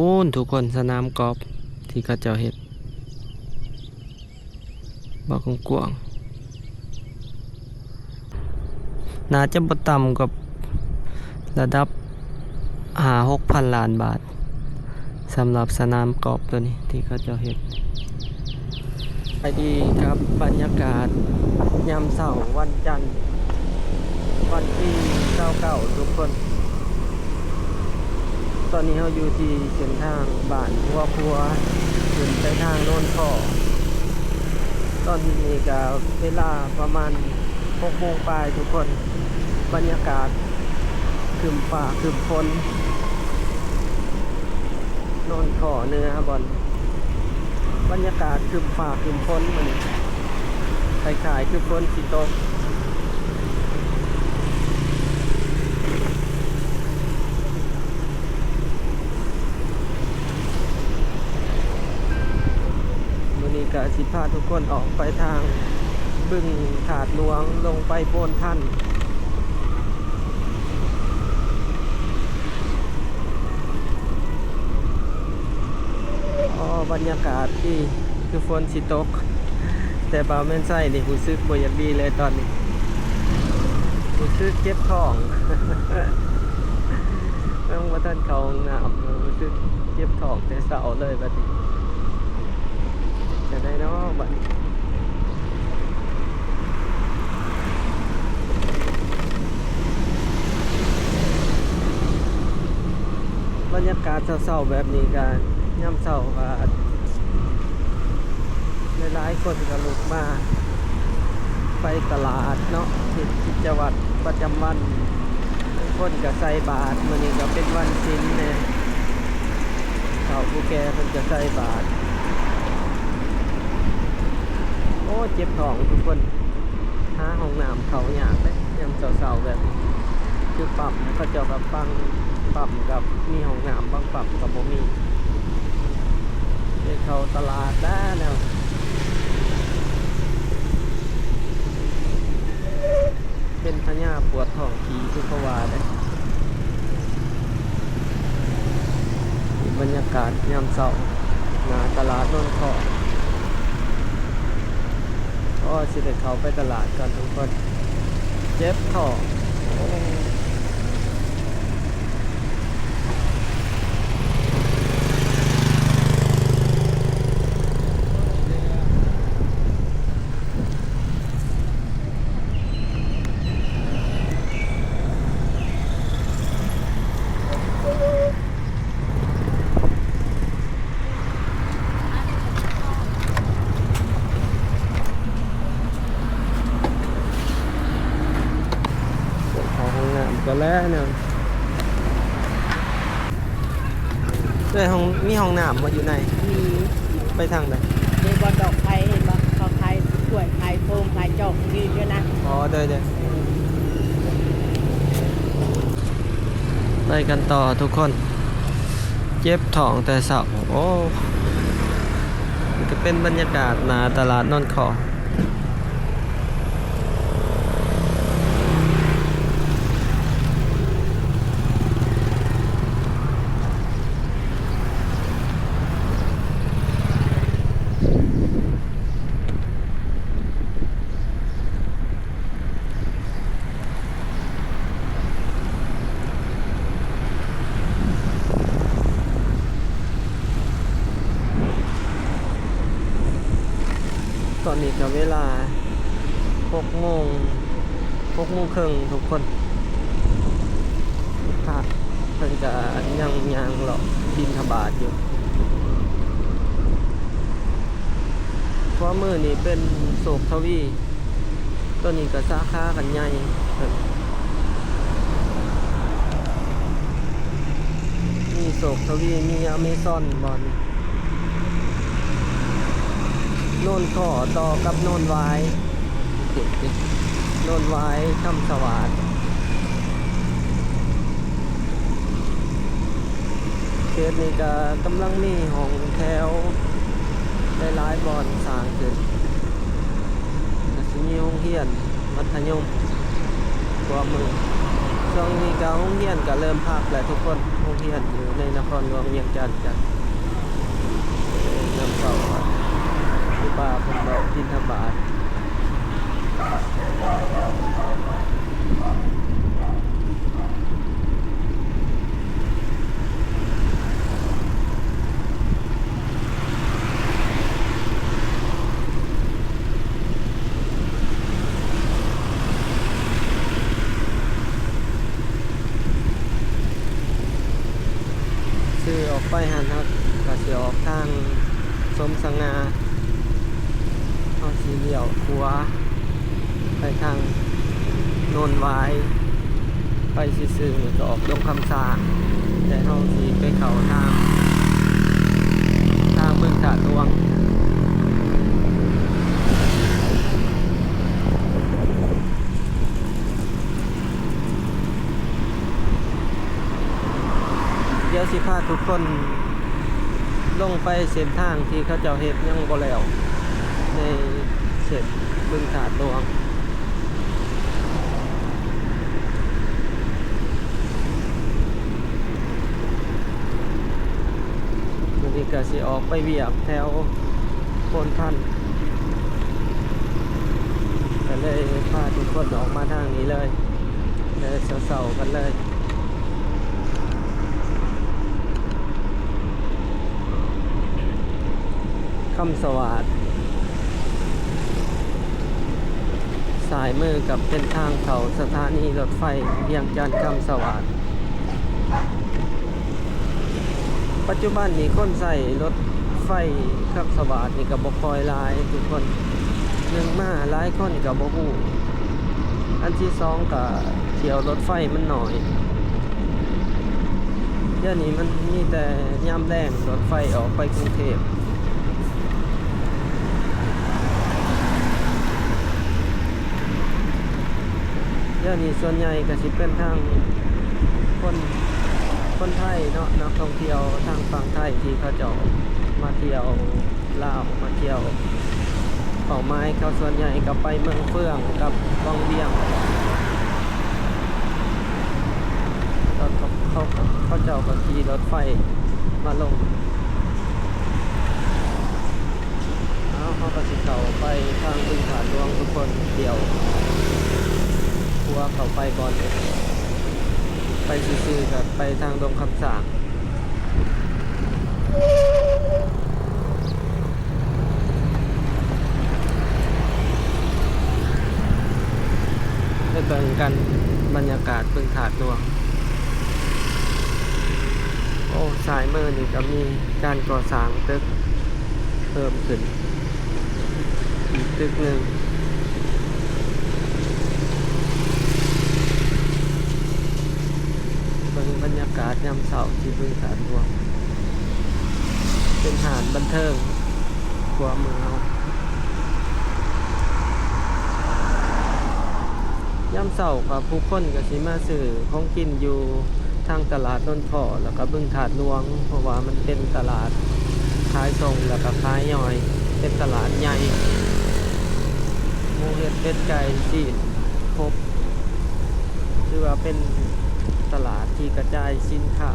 พูนทุกคนสนามกอล์ฟที่เขาเจ้าเฮ็ดบ่กว้างๆน่าจะบ่ต่ำกับระดับ5-6,000 ล้านบาทสำหรับสนามกอล์ฟตัวนี้ที่เขาเจ้าเฮ็ดไปดีครับบรรยากาศยามเช้าวันจันทร์วันที่29ทุกคนตอนนี้เราอยู่ที่เส้นทางบ้านพัวขึ้นไปทางโน่นท่อตอนนี้ก็เวลาประมาณ6 โมงปลายทุกคนบรรยากาศครึ้มฟ้าครึ้มฝนโน่นท่อเนื้อบอลบรรยากาศครึ้มฟ้าครึ้มฝนมันคล้ายๆคือฝนสิตกก็สิพาทุกคนออกไปทางบึงถาดหลวงลงไปโพนท่านบรรยากาศที่คือฝนสิตกแต่บ่าวแม่นไส้นี่รู้สึกบ่อยากดีเลยตอนนี้รู้สึกเจ็บท้องต้องว่าท่านเขาน้ำรู้สึกเจ็บท้องแต่เช้าเลยบัดนี้จะได้เนาะบัดบรรยากาศเศร้าๆแบบนี้กันย่ำเศร้าว่าหลายๆคนก็ลุกมาไปตลาดเนาะกิจวัตรประจำวันบางคนก็ใส่บาตรมื้อนี้ก็เป็นวันศีลเนี่ยเฒ่าผู้แก่เพิ่นก็ใส่บาตรโอ้เจ็บท้องทุกคนหาห้องน้ำเขายากเลยยามเศร้าๆแบบนี้คือปั๊มเขาเจ้ากับปั๊มกับมีห้องน้ำบางปั๊มกับบ่มีไปเข้าตลาดได้แล้วเป็นพญาปวดท้องผีทุกขวาเลยบรรยากาศยามเช้าหน้าตลาดโน่นท่อก็สิได้เข้าไปตลาดกันทุกคนเจ็บท้องก็แล้วเนี่ยมีห้องน้ำมาอยู่ไหนมีไปทางไหนเดบอลดอกไผ่เห็นบ่เขาไผ่กล้วยไผ่โฟมไผ่จอกดีด้วยนะอ๋อเด้ไปกันต่อทุกคนเจ็บท้องแต่เช้าโอ้มันก็เป็นบรรยากาศหน้าตลาดนนท์ขอตอนนี้ก็เวลา6 โมงครึ่งทุกคนพระเพิ่นจะยังหรอกบิณฑบาตอยู่เพราะมื้อนี้เป็นโศกทวีตัวนี้ก็สาขากันใหญ่มีโศกทวีมีอเมซอนบอนโน่นข้อต่อกับโน่นวายโน่นวายคำสวัสดิ์เขตนี้ก็กำลังมีห้องแถวหลายบอนสร้างขึ้นก็สิมีโรงเรียนมัธยมกว่ามือช่วงนี้ก็โรงเรียนก็เริ่มพักแล้วทุกคน โรงเรียนอยู่ในนครหลวงเวียงจันทร์กันนำเข้าครูบาเพิ่นบอกบิณฑบาตซื้อออกไปหันครับก็สิออกทางสมสง่าเฮาสิเลี้ยวขวาไปทางโนนวายไปซื่อๆนี่ก็ออกดงคำสร้างแต่เฮาสิไปเข้าทางบึงถาดหลวงเดี๋ยวสิพาทุกคนลงไปเส้นทางที่เขาเจ้าเฮ็ดยังบ่แล้วในเส้นบึงถาดหลวงวันนี้ก็สิออกไปเวียกแถวโพนพันธุ์ก็เลยพาทุกคนออกมาทางนี้เลยเลยเสาๆกันเลยคำสวัสดิ์สายมือกับเป็นทางเขาสถานีรถไฟเวียงจันทร์คำสวัสดิ์ปัจจุบันนี้คนใส่รถไฟคำสวัสดิ์นี่ก็บ่ค่อยหลายทุกคนหนึ่งมาหลายคนก็บ่ฮู้อันที่สองก็เที่ยวรถไฟมันหน่อยเดี๋ยวนี้มันมีแต่ยามแรงรถไฟออกไปกรุงเทพเดี๋ยวนี้ส่วนใหญ่ก็สิเป็นทางคนไทยเนาะนักท่องเที่ยวทางฝั่งไทยที่เขาจะมาเที่ยวลาวมาเที่ยวเป่าไม้เขาส่วนใหญ่ก็ไปเมืองเฟื่องกับวังเวียงแล้วเขาเจ้าก็ขี่รถไฟมาลงเขาก็สิเข้าไปทางบึงถาดหลวงทุกคนเดี่ยวทัวร์เข้าไปก่อนเลยไปซื่อๆกับไปทางดงคำสร้างไปเบิ่งกันบรรยากาศบึงถาดหลวงโอ้สายมือนี่ก็มีการก่อสร้างตึกเพิ่มขึ้นอีกตึกหนึ่งบรรยากาศยามเสาร์ที่บึงถาดหลวงเป็นหาดบันเทิงกว่าเมืองยามเสาร์กับผู้คนก็สิมาซื้อของกินอยู่ทางตลาดนนทอแล้วก็บึงถาดหลวงเพราะว่ามันเป็นตลาดขายส่งแล้วก็ขายย่อยเป็นตลาดใหญ่หมูเห็ดเป็ดไก่จีนครบคือว่าเป็นตลาดที่กระจายสินค้า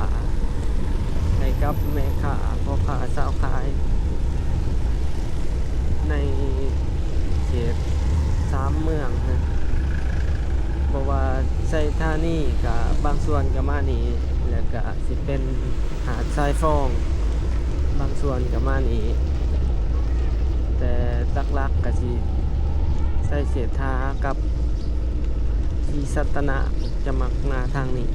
ให้กับแม่ค้าพ่อค้าสาวขายในเขต3 เมืองนะบอกว่าไซธานีกับบางส่วนกับมานีแล้วก็สิเป็นหาดทรายฟองบางส่วนกับมานีแต่ลักๆก็สิใส่เศรษฐากับทีสัตนะจะมักนาทางนี้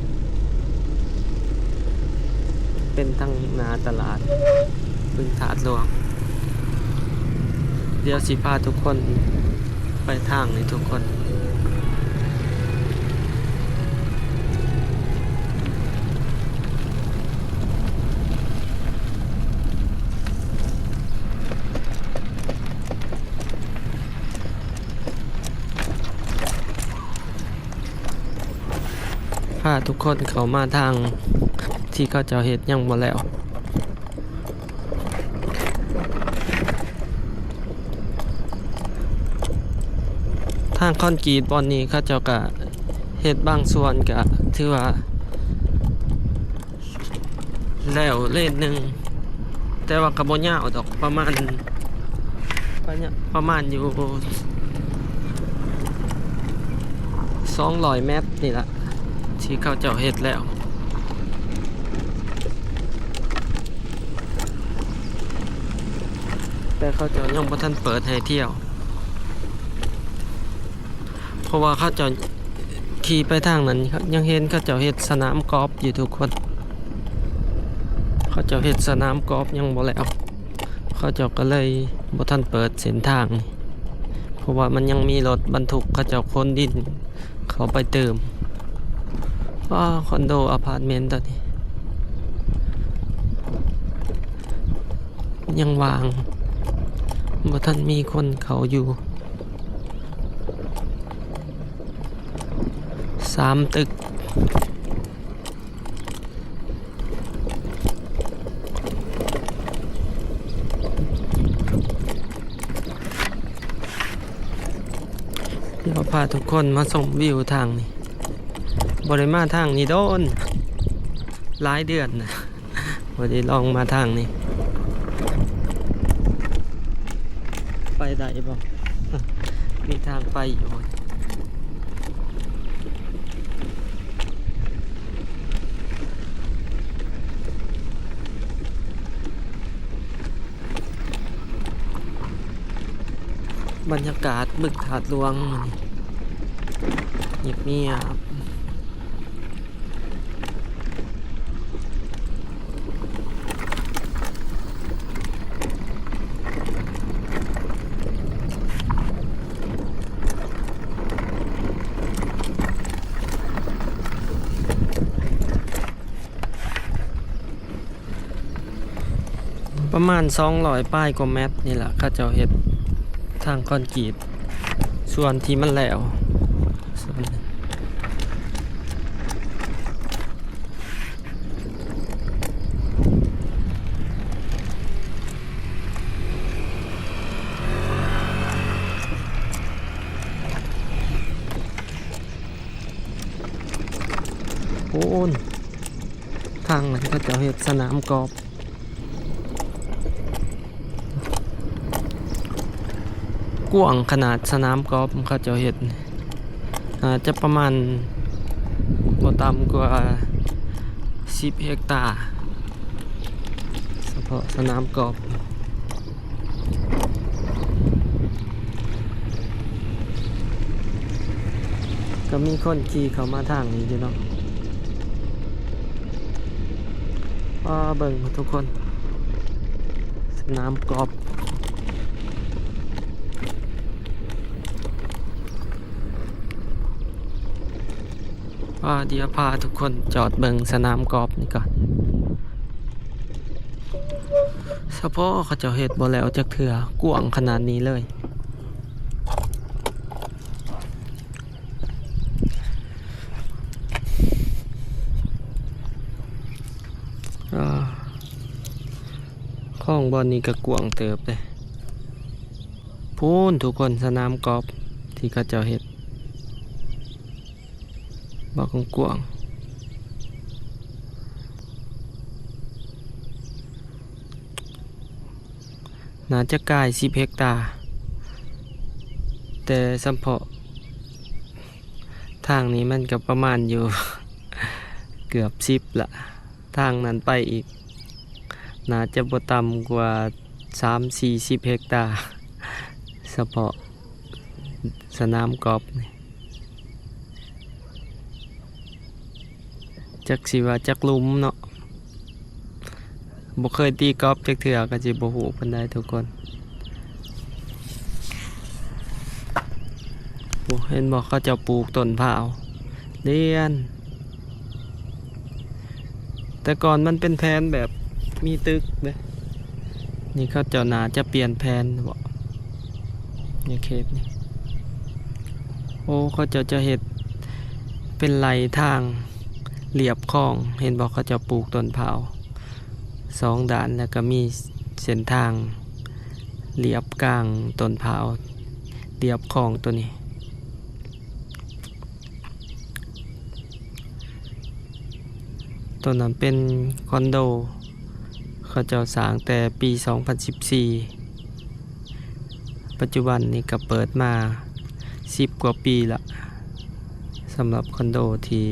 เป็นทางนาตลาดบึงถาดหลวงเดี๋ยวสิพาทุกคนไปทางนี้ทุกคนพาทุกคนเข้ามาทางที่เขาเจ้าเฮ็ดยังบ่แล้วทางคอนกรีตบอนนี้เขาเจ้าก็เฮ็ดบางส่วนก็ถือว่า แล้วเลนหนึ่งแต่ว่ากระโบยาวดอกประมาณอยู่200 เมตรนี่ละที่เขาเจ้าเฮ็ดแล้วแต่เขาเจ้ายังบ่ทันเปิดให้เที่ยวเพราะว่าเขาเจ้าขี่ไปทางนั้นยังเห็นเขาเจ้าเฮ็ดสนามกอล์ฟอยู่ทุกคนเขาเจ้าเฮ็ดสนามกอล์ฟยังบ่แล้วเขาเจ้าก็เลยบ่ทันเปิดเส้นทางนี่เพราะว่ามันยังมีรถบรรทุกเขาเจ้าขนดินเขาไปเติมคอนโดอพาร์ตเมนต์ตอนนี้ยังวางบ่ทันมีคนเขาอยู่3 ตึกเดี๋ยวพาทุกคนมาชมวิวทางนี้บริมาทางนี้โดนหลายเดือนนะพอดีลองมาทางนี้ไปได้บ่มีทางไปอยู่บรรยากาศบึกถาดหลวงเงียบประมาณ200 ป้ายกว่าเมตรนี่แหละเขาเจ้าเฮ็ดทางคอนกรีตส่วนที่มันแล้วส่วนโอ้นทางนั้นเขาเจ้าเฮ็ดสนามกอล์ฟกว้างขนาดสนามกอล์ฟเขาจะเห็นจะประมาณบ่ต่ำกว่า10 เฮกตาร์เฉพาะสนามกอล์ฟก็มีคนขี่เข้ามาทางนี้อยู่เนาะเบิ่งทุกคนสนามกอล์ฟเดี๋ยวพาทุกคนจอดเบิ่งสนามกอล์ฟนี่ก่อนเฉพาะเขาจะเฮ็ดบ่แล้วจักเทื่อกว้างขนาดนี้เลยข้องบอลนี่ก็กว้างเติบเลยพูนทุกคนสนามกอล์ฟที่เขาจะเฮ็ดบอกกว้างน่าจะกาย10 เฮกตาร์แต่สัมเพาะทางนี้มันก็ประมาณอยู่ เกือบ10ละทางนั้นไปอีกน่าจะบ่ต่ำกว่า30-40 เฮกตาร์เฉพาะสนามกอล์ฟจักสิว่าจักลุมเนาะบ่เคยตีกอล์ฟจักเทื่อก็สิบ่ฮู้ปานใดทุกคนเห็นบอกเขาจะปลูกต้นพร้าวเรียนแต่ก่อนมันเป็นแผนแบบมีตึกเด้นี่เขาเจ้าน่าจะเปลี่ยนแผนบ่นี่เขตนี่โอ้เขาจะเฮ็ดเป็นไหลทางเรียบคลองเห็นบอกเขาจะปลูกต้นพร้าว2 ด้านแล้วก็มีเส้นทางเรียบกลางต้นพร้าวเรียบคลองตัวนี้ตัวนั้นเป็นคอนโด เขาเจ้าสร้างแต่ปี 2014 ปัจจุบันนี้ก็เปิดมา10 กว่าปีละสำหรับคอนโดที่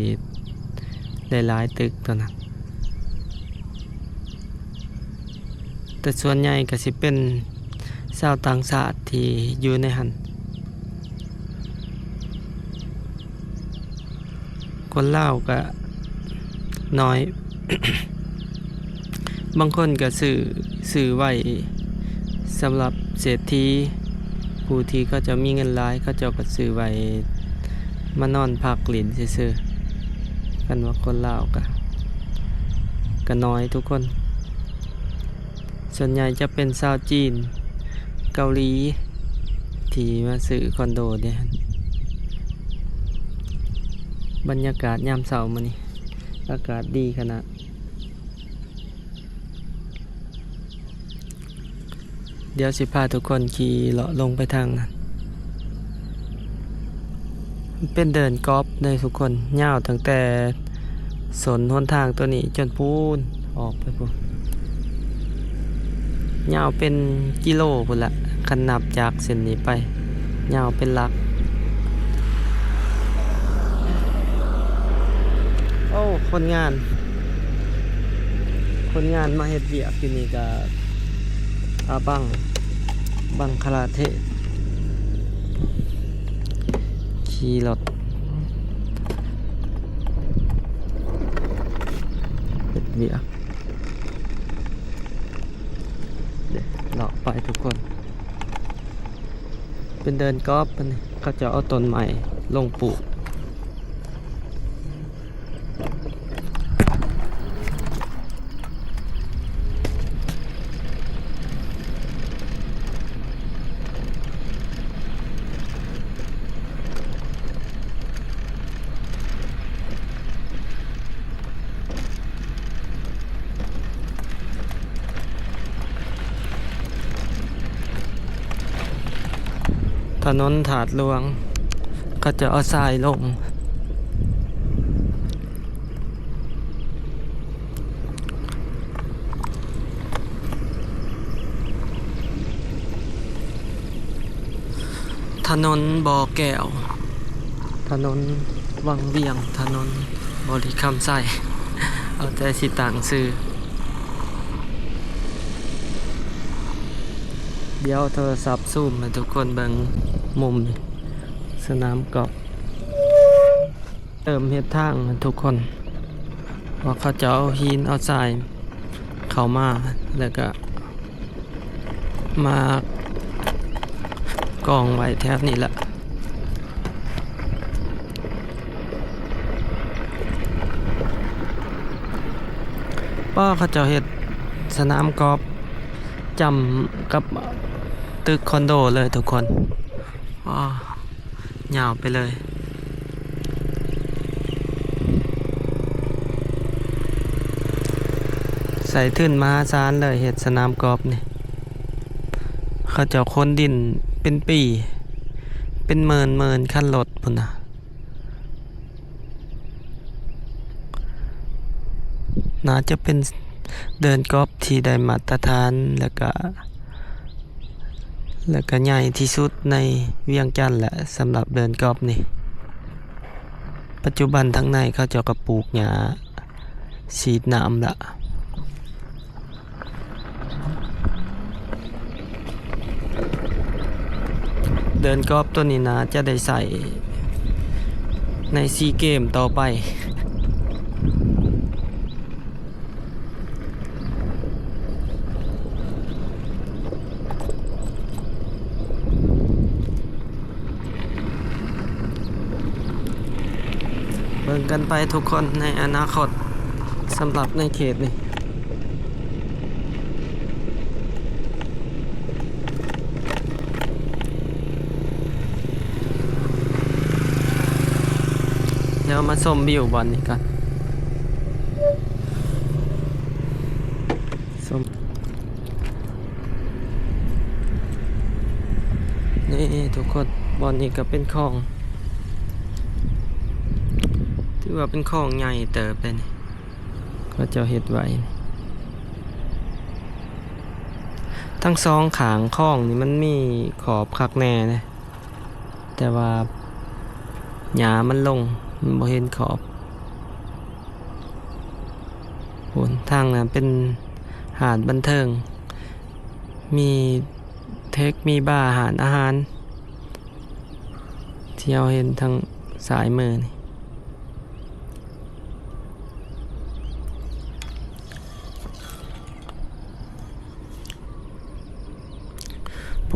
หลายๆตึกตัวนั้นแต่ส่วนใหญ่ก็สิเป็นชาวต่างชาติที่อยู่ในหันคนลาวก็น้อย บางคนก็ซื้อไว้สำหรับเศรษฐีผู้ที่เขาจะมีเงินหลายเขาเจ้าก็ซื้อไว้มานอนพักหลินซื่อๆกันว่าคนลาวก็น้อยทุกคนส่วนใหญ่จะเป็นชาวจีนเกาหลีที่มาซื้อคอนโดเนี่ยบรรยากาศยามเช้ามื้อนี้อากาศดีขนาดเดี๋ยวสิพาทุกคนขี่เลาะลงไปทางนั้นเป็นเดินกอล์ฟในทุกคนยาวตั้งแต่สนหนทางตัวนี้จนพูนออกไปพุ่นยาวเป็นกิโลพุ่นละคันนับจากเส้นนี้ไปยาวเป็นหลักโอ้คนงานมาเฮ็ดเวียกที่นี่ก็อาบังคลาเทศขี่รถเฮ็ดเวียกเดี๋ยวเลาะไปทุกคนเป็นเดินกอล์ฟนี่เขาจะเอาต้นใหม่ลงปลูกถนนถาดหลวงก็จะเอาทรายลงถนนบ่อแก้วถนนวังเวียงถนนบริคำไส้เอาใจสิต่างซื้อเดี๋ยวโทรศัพท์ซูมให้ทุกคนเบิ่งมุมนี่สนามกอล์ฟเติมเฮ็ดทางให้ทุกคนว่าเขาจะเอาหินเอาทรายเข้ามาแล้วก็มากองไว้แถบนี้แหละป้าเขาจะเฮ็ดสนามกอล์ฟจำกับตึกคอนโดเลยทุกคนยาวไปเลยใส่ทึ่นมหาศาลเลยเฮ็ดสนามกอล์ฟนี่เขาจะค้นดินเป็นปีเป็นเมินคันรถพุ่นน่ะน่าจะเป็นเดินกอล์ฟที่ได้มาตรฐานแล้วก็ใหญ่ที่สุดในเวียงจันทน์แหละสำหรับเดินกอล์ฟนี่ปัจจุบันทั้งในเขาจะกระปลูกหญ้าฉีดน้ำละเดินกอล์ฟตัวนี้นะจะได้ใส่ในซีเกมต่อไปเบิ่งกันไปทุกคนในอนาคตสำหรับในเขตนี้เดี๋ยวมาชมวิวบอลนี้กันชมนี่ทุกคนบอลนี้ก็เป็นคลองถือว่าเป็นคลองใหญ่เติบเลยนี่ก็จะเฮ็ดไว้ ทั้งสองขางข้องนี่มันมีขอบคักแน่นะแต่ว่าหญ้ามันลงมันบ่เห็นขอบโหนทางนั้นเป็นหาดบันเทิงมีเทคมีบาร์อาหารที่เราเห็นทางสายมือนี่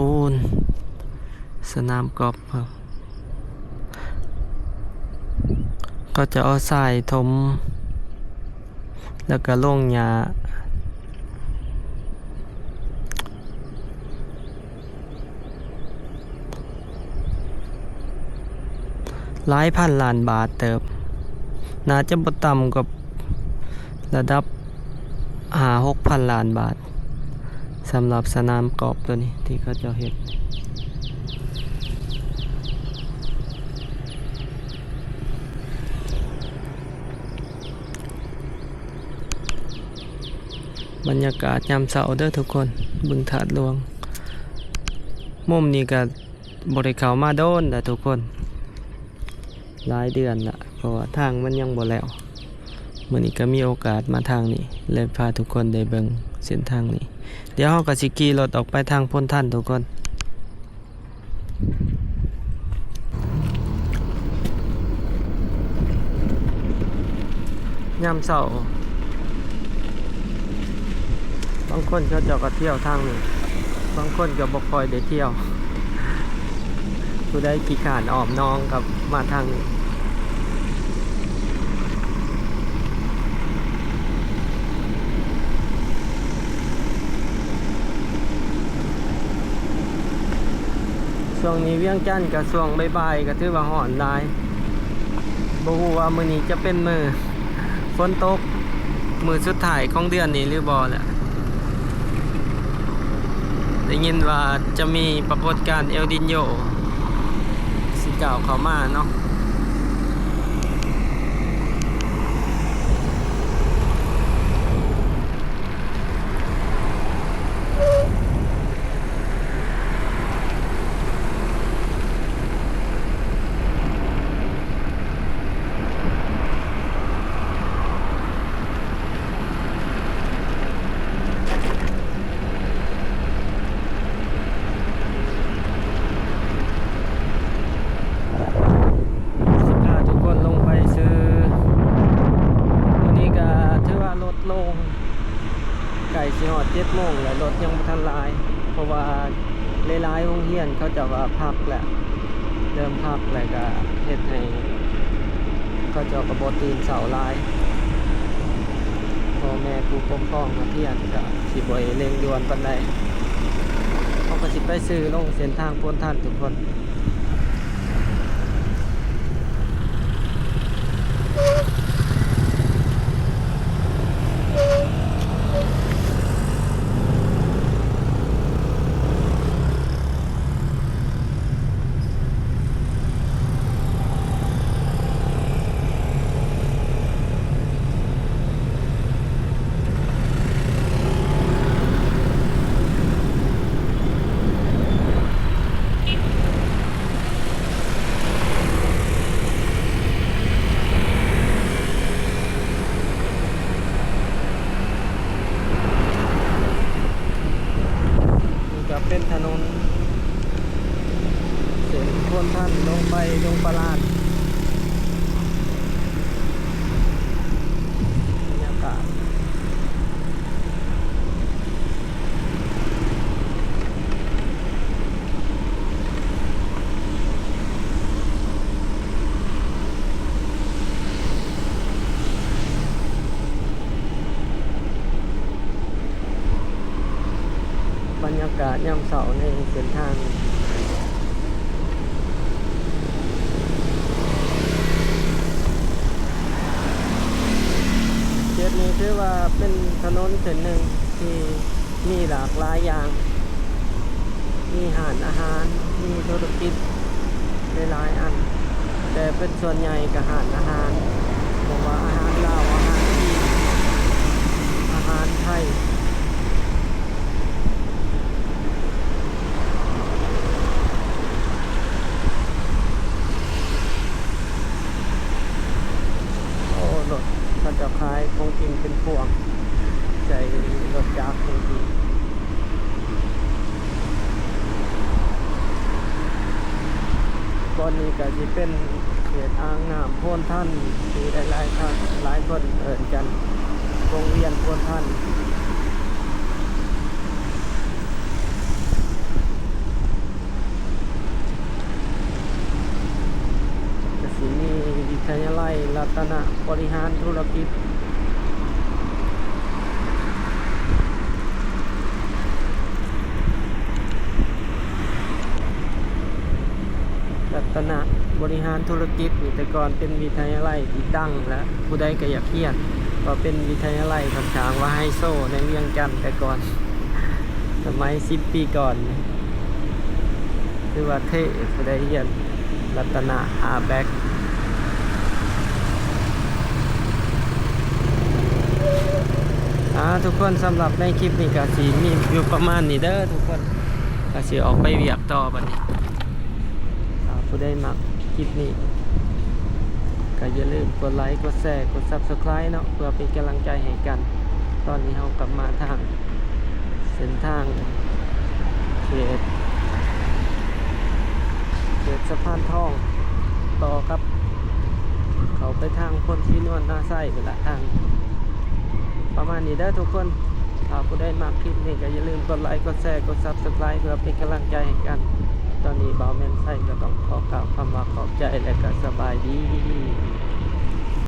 ปูนสนามกอล์ฟครับก็จะเอาทรายถมแล้วก็ลงหญ้าหลายพันล้านบาทเติบน่าจะบ่ต่ำกับระดับ5-6,000 ล้านบาทสำหรับสนามกอล์ฟตัวนี้ที่เขาเจ้าเฮ็ดบรรยากาศยามเช้าเด้อทุกคนบึงถาดหลวงมุมนี้ก็บ่ได้เข้ามาโดนแต่ทุกคนหลายเดือนละเพราะว่าทางมันยังบ่แล้วมื้อนี้ก็มีโอกาสมาทางนี้เลยพาทุกคนได้เบิ่งเส้นทางนี้เดี๋ยวเราก็สิขี่รถออกไปทางพ้นท่านทุกคนยามเช้าบางคนเขาเจ้าก็เที่ยวทางนี้บางคนก็บ่ค่อยได้เที่ยวผู้ใดขี้ขลาดอ้อมน้องกับมาทางนี้ช่วงนี้เวียงจันทน์กับช่วงบ่ายๆก็ถือว่าร้อนหลายบ่ฮู้ว่ามื้อนี้จะเป็นมื้อฝนตกมื้อสุดท้ายของเดือนนี้หรือบ่แหละได้ยินว่าจะมีปรากฏการณ์เอลนิโญสิกล่าวเข้ามาเนาะ7 โมงแล้วรถยังบ่ทันหลายเพราะว่าหลายๆโรงเรียนเขาจะว่าพักแหละเริ่มพักแล้วก็เฮ็ดให้เขาเจ้าก็บ่ตื่นเช้าหลายพ่อแม่ผู้ปกครองนักเรียนก็สิบ่เร่งด่วนปานใดเขาก็สิไปซื้อลงเส้นทางพ้นท่านทุกคนเป็นถนนเส้นพ้นท่านลงไปลงปลาดบรรยากาศบรรยากาศยามเสาร์ในเส้นทางเขตนี้ถือว่าเป็นถนนเส้นหนึ่งที่มีหลากหลายอย่าง มีร้านอาหารมีธุรกิจหลายๆอันแต่เป็นส่วนใหญ่กับร้านอาหารบอกว่าอาหารลาวอาหารจีนอาหารไทย นนี้ก็สิเป็นเขตอ่างน้ำโพนท่านที่หลายๆท่านหลายคนเอิ้นกันวงเวียนโพนท่านก็สิมีวิทยาลัยรัตนบริหารธุรกิจรัตนบริหารธุรกิจนี่แต่ก่อนเป็นวิทยาลัยที่ดังและผู้ใดก็อยากเรียนก็เป็นวิทยาลัยค่อนข้างว่าไฮโซในเวียงจันทน์แต่ก่อนสมัย10 ปีก่อนคือว่าเท่ผู้ใดเรียนรัตนอาแบกทุกคนสำหรับในคลิปนี้ก็สิมีอยู่ประมาณนี้เด้อทุกคนก็สิออกไปเวียกต่อบัดนี้ผู้ใดมักคลิปนี้ก็อย่าลืมกดไลค์กดแชร์กด Subscribe เนาะเพื่อเป็นกำลังใจให้กัน ตอนนี้เรากลับมาทางเส้นทางเขตสะพานทองต่อครับเขาไปทางพนที่นวลหน้าไส้ไปละทางประมาณนี้เด้อทุกคนถ้าผู้ใดมักคลิปนี้ก็อย่าลืมกดไลค์กดแชร์กด Subscribe เพื่อเป็นกำลังใจให้กันตอนนี้บ่าวแม่นไส้ก็ต้องขอกล่าวคำว่าขอบใจและก็สบายดี